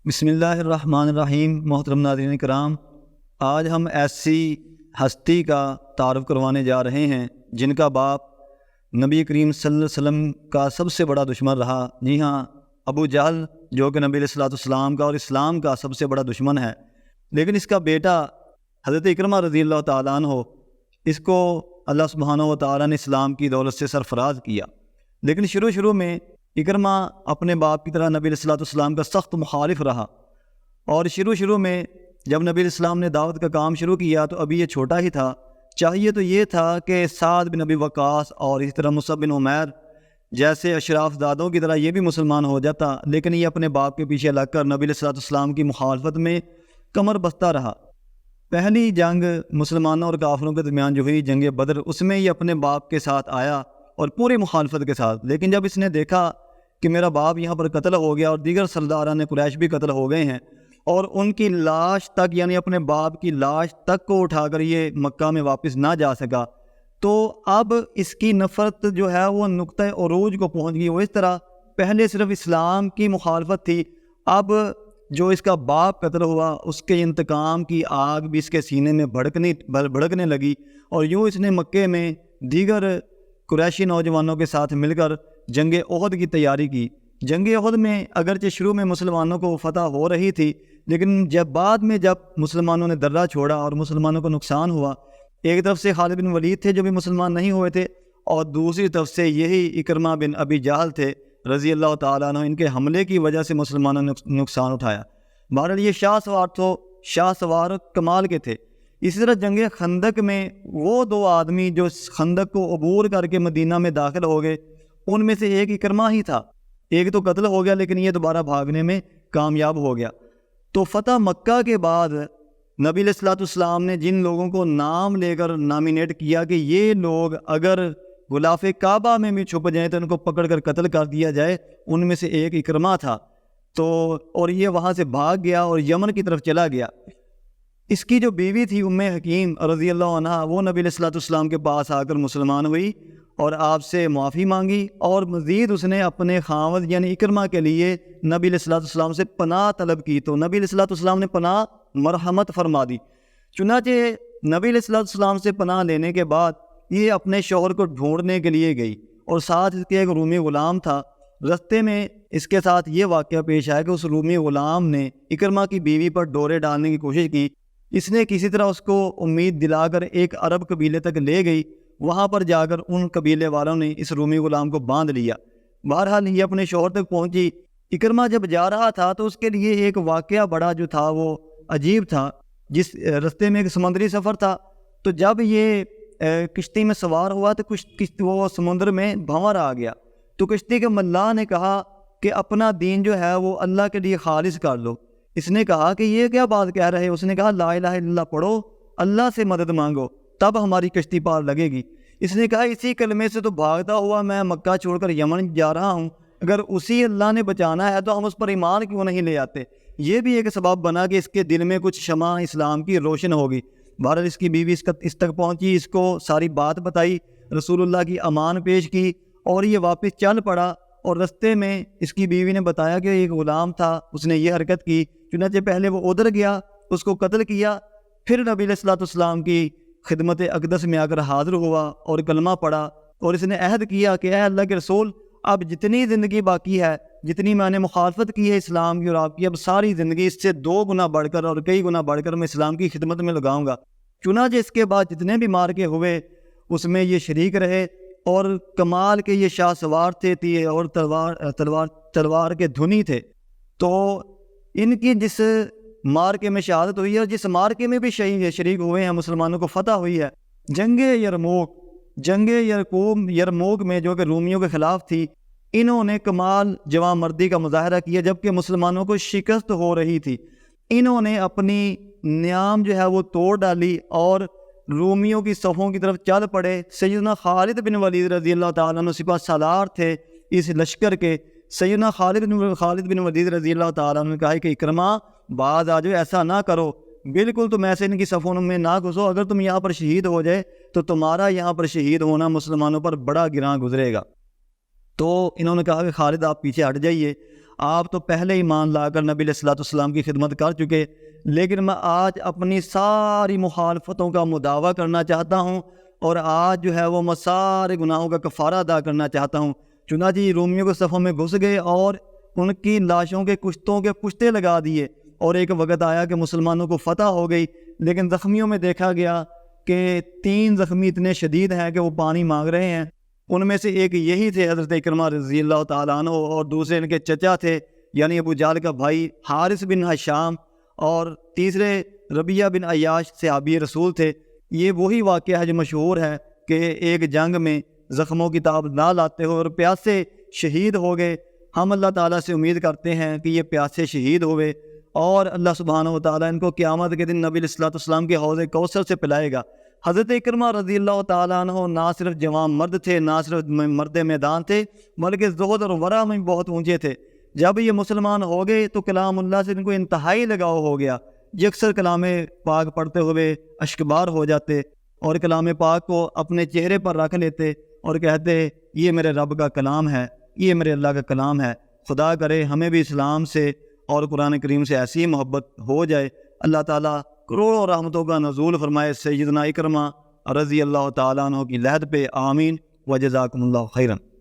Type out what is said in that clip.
بسم اللہ الرحمن الرحیم۔ محترم ناظرین کرام، آج ہم ایسی ہستی کا تعارف کروانے جا رہے ہیں جن کا باپ نبی کریم صلی اللہ علیہ وسلم کا سب سے بڑا دشمن رہا۔ جی ہاں، ابو جہل جو کہ نبی علیہ السلام کا اور اسلام کا سب سے بڑا دشمن ہے، لیکن اس کا بیٹا حضرت اکرمہ رضی اللہ تعالیٰ عنہ، اس کو اللہ سبحانہ و تعالیٰ نے اسلام کی دولت سے سرفراز کیا۔ لیکن شروع میں اکرمہ اپنے باپ کی طرح نبی علیہ السلام کا سخت مخالف رہا، اور شروع میں جب نبی علیہ السلام نے دعوت کا کام شروع کیا تو ابھی یہ چھوٹا ہی تھا۔ چاہیے تو یہ تھا کہ سعد بن ابی وقاص اور اسی طرح مصعب بن عمیر جیسے اشراف زادوں کی طرح یہ بھی مسلمان ہو جاتا، لیکن یہ اپنے باپ کے پیچھے لگ کر نبی علیہ السلام کی مخالفت میں کمر بستہ رہا۔ پہلی جنگ مسلمانوں اور کافروں کے درمیان جو ہوئی، جنگ بدر، اس میں یہ اپنے باپ کے ساتھ آیا اور پوری مخالفت کے ساتھ۔ لیکن جب اس نے دیکھا کہ میرا باپ یہاں پر قتل ہو گیا اور دیگر سرداران قریش بھی قتل ہو گئے ہیں، اور ان کی لاش تک، یعنی اپنے باپ کی لاش تک کو اٹھا کر یہ مکہ میں واپس نہ جا سکا، تو اب اس کی نفرت جو ہے وہ نقطہ عروج کو پہنچ گئی۔ وہ اس طرح پہلے صرف اسلام کی مخالفت تھی، اب جو اس کا باپ قتل ہوا اس کے انتقام کی آگ بھی اس کے سینے میں بھڑکنے لگی، اور یوں اس نے مکے میں دیگر قریشی نوجوانوں کے ساتھ مل کر جنگ احد کی تیاری کی۔ جنگ احد میں اگرچہ شروع میں مسلمانوں کو فتح ہو رہی تھی، لیکن بعد میں جب مسلمانوں نے درہ چھوڑا اور مسلمانوں کو نقصان ہوا، ایک طرف سے خالد بن ولید تھے جو بھی مسلمان نہیں ہوئے تھے، اور دوسری طرف سے یہی اکرمہ بن ابی جہل تھے رضی اللہ تعالیٰ عنہ۔ ان کے حملے کی وجہ سے مسلمانوں نے نقصان اٹھایا۔ بہرحال یہ شاہ سوار کمال کے تھے۔ اسی طرح جنگ خندق میں وہ دو آدمی جو خندق کو عبور کر کے مدینہ میں داخل ہو گئے، ان میں سے ایک اکرمہ ہی تھا۔ ایک تو قتل ہو گیا، لیکن یہ دوبارہ بھاگنے میں کامیاب ہو گیا۔ تو فتح مکہ کے بعد نبی علیہ السلام نے جن لوگوں کو نام لے کر نامینیٹ کیا کہ یہ لوگ اگر غلاف کعبہ میں بھی چھپ جائیں تو ان کو پکڑ کر قتل کر دیا جائے، ان میں سے ایک اکرمہ تھا۔ اور یہ وہاں سے بھاگ گیا اور یمن کی طرف چلا گیا۔ اس کی جو بیوی تھی ام حکیم رضی اللہ عنہ، وہ نبی علیہ السلام کے پاس آ کر مسلمان ہوئی اور آپ سے معافی مانگی، اور مزید اس نے اپنے خاوند یعنی اکرمہ کے لیے نبی علیہ السلام سے پناہ طلب کی، تو نبی علیہ السلام نے پناہ مرحمت فرما دی۔ چنانچہ نبی علیہ السلام سے پناہ لینے کے بعد یہ اپنے شوہر کو ڈھونڈنے کے لیے گئی، اور ساتھ اس کے ایک رومی غلام تھا۔ رستے میں اس کے ساتھ یہ واقعہ پیش آیا کہ اس رومی غلام نے اکرمہ کی بیوی پر ڈورے ڈالنے کی کوشش کی۔ اس نے کسی طرح اس کو امید دلا کر ایک عرب قبیلے تک لے گئی، وہاں پر جا کر ان قبیلے والوں نے اس رومی غلام کو باندھ لیا۔ بہرحال یہ اپنے شوہر تک پہنچی۔ اکرمہ جب جا رہا تھا تو اس کے لیے ایک واقعہ بڑا جو تھا وہ عجیب تھا۔ جس رستے میں ایک سمندری سفر تھا، تو جب یہ کشتی میں سوار ہوا تو وہ سمندر میں بھنور آ گیا، تو کشتی کے ملاح نے کہا کہ اپنا دین جو ہے وہ اللہ کے لیے خالص کر لو۔ اس نے کہا کہ یہ کیا بات کہہ رہے؟ اس نے کہا لا الہ الا اللہ پڑھو، اللہ سے مدد مانگو، تب ہماری کشتی پار لگے گی۔ اس نے کہا اسی کلمے سے تو بھاگتا ہوا میں مکہ چھوڑ کر یمن جا رہا ہوں، اگر اسی اللہ نے بچانا ہے تو ہم اس پر ایمان کیوں نہیں لے آتے؟ یہ بھی ایک سبب بنا کہ اس کے دل میں کچھ شمع اسلام کی روشن ہوگی۔ بہرحال اس کی بیوی اس تک پہنچی، اس کو ساری بات بتائی، رسول اللہ کی امان پیش کی، اور یہ واپس چل پڑا۔ اور رستے میں اس کی بیوی نے بتایا کہ ایک غلام تھا، اس نے یہ حرکت کی۔ چنانچہ پہلے وہ ادھر گیا، اس کو قتل کیا، پھر نبی علیہ السلام کی خدمت اقدس میں آ کر حاضر ہوا اور کلمہ پڑھا، اور اس نے عہد کیا کہ اے اللہ کے رسول، اب جتنی زندگی باقی ہے، جتنی میں نے مخالفت کی ہے اسلام کی اور آپ کی، اب ساری زندگی اس سے 2 گنا بڑھ کر اور کئی گنا بڑھ کر میں اسلام کی خدمت میں لگاؤں گا۔ چنانچہ اس کے بعد جتنے بھی مارکے ہوئے اس میں یہ شریک رہے، اور کمال کے یہ شاہ سوار تھے اور تلوار کے دھنی تھے۔ تو ان کی جس مارکے میں شہادت ہوئی ہے اور جس مارکے میں بھی شریک ہوئے ہیں، مسلمانوں کو فتح ہوئی ہے، جنگ یرموک میں جو کہ رومیوں کے خلاف تھی، انہوں نے کمال جواں مردی کا مظاہرہ کیا جبکہ مسلمانوں کو شکست ہو رہی تھی۔ انہوں نے اپنی نیام جو ہے وہ توڑ ڈالی اور رومیوں کی صفوں کی طرف چل پڑے۔ سیدنا خالد بن ولید رضی اللہ تعالیٰ عنہ سپہ سالار تھے اس لشکر کے۔ سیدنا خالد بن ولید رضی اللہ تعالیٰ عنہ نے کہا کہ اکرمہ بعد آ جاؤ، ایسا نہ کرو، بالکل تم ایسے ان کی صفوں میں نہ گھسو، اگر تم یہاں پر شہید ہو جائے تو تمہارا یہاں پر شہید ہونا مسلمانوں پر بڑا گراں گزرے گا۔ تو انہوں نے کہا کہ خالد آپ پیچھے ہٹ جائیے۔ آپ تو پہلے ایمان لا کر نبی علیہ الصلوۃ والسلام کی خدمت کر چکے، لیکن میں آج اپنی ساری مخالفتوں کا مداوع کرنا چاہتا ہوں، اور آج جو ہے وہ میں سارے گناہوں کا کفارہ ادا کرنا چاہتا ہوں۔ چنانچہ رومیوں کے صفوں میں گھس گئے اور ان کی لاشوں کے کشتوں کے پشتے لگا دیے، اور ایک وقت آیا کہ مسلمانوں کو فتح ہو گئی، لیکن زخمیوں میں دیکھا گیا کہ 3 زخمی اتنے شدید ہیں کہ وہ پانی مانگ رہے ہیں۔ ان میں سے ایک یہی تھے حضرت اکرمہ رضی اللہ تعالیٰ عنہ، اور دوسرے ان کے چچا تھے یعنی ابو جہل کا بھائی حارث بن ہشام، اور تیسرے ربیعہ بن عیاش صحابی رسول تھے۔ یہ وہی واقعہ ہے جو مشہور ہے کہ ایک جنگ میں زخموں کی تاب نہ لاتے ہوئے اور پیاسے شہید ہو گئے۔ ہم اللہ تعالیٰ سے امید کرتے ہیں کہ یہ پیاسے شہید ہوئے، اور اللہ سبحانہ و تعالیٰ ان کو قیامت کے دن نبی علیہ الصلوۃ والسلام کے حوض کوثر سے پلائے گا۔ حضرت اکرمہ رضی اللہ تعالیٰ عنہ نہ صرف جوان مرد تھے، نہ صرف مرد میدان تھے، بلکہ زہد اور ورع میں بہت اونچے تھے۔ جب یہ مسلمان ہو گئے تو کلام اللہ سے ان کو انتہائی لگاؤ ہو گیا۔ یہ اکثر کلام پاک پڑھتے ہوئے اشکبار ہو جاتے، اور کلام پاک کو اپنے چہرے پر رکھ لیتے اور کہتے یہ میرے رب کا کلام ہے، یہ میرے اللہ کا کلام ہے۔ خدا کرے ہمیں بھی اسلام سے اور قرآن کریم سے ایسی محبت ہو جائے۔ اللہ تعالیٰ کروڑوں رحمتوں کا نزول فرمائے سیدنا اکرمہ رضی اللہ تعالیٰ عنہ کی لحد پہ، آمین، وجزاکم اللہ خیرا۔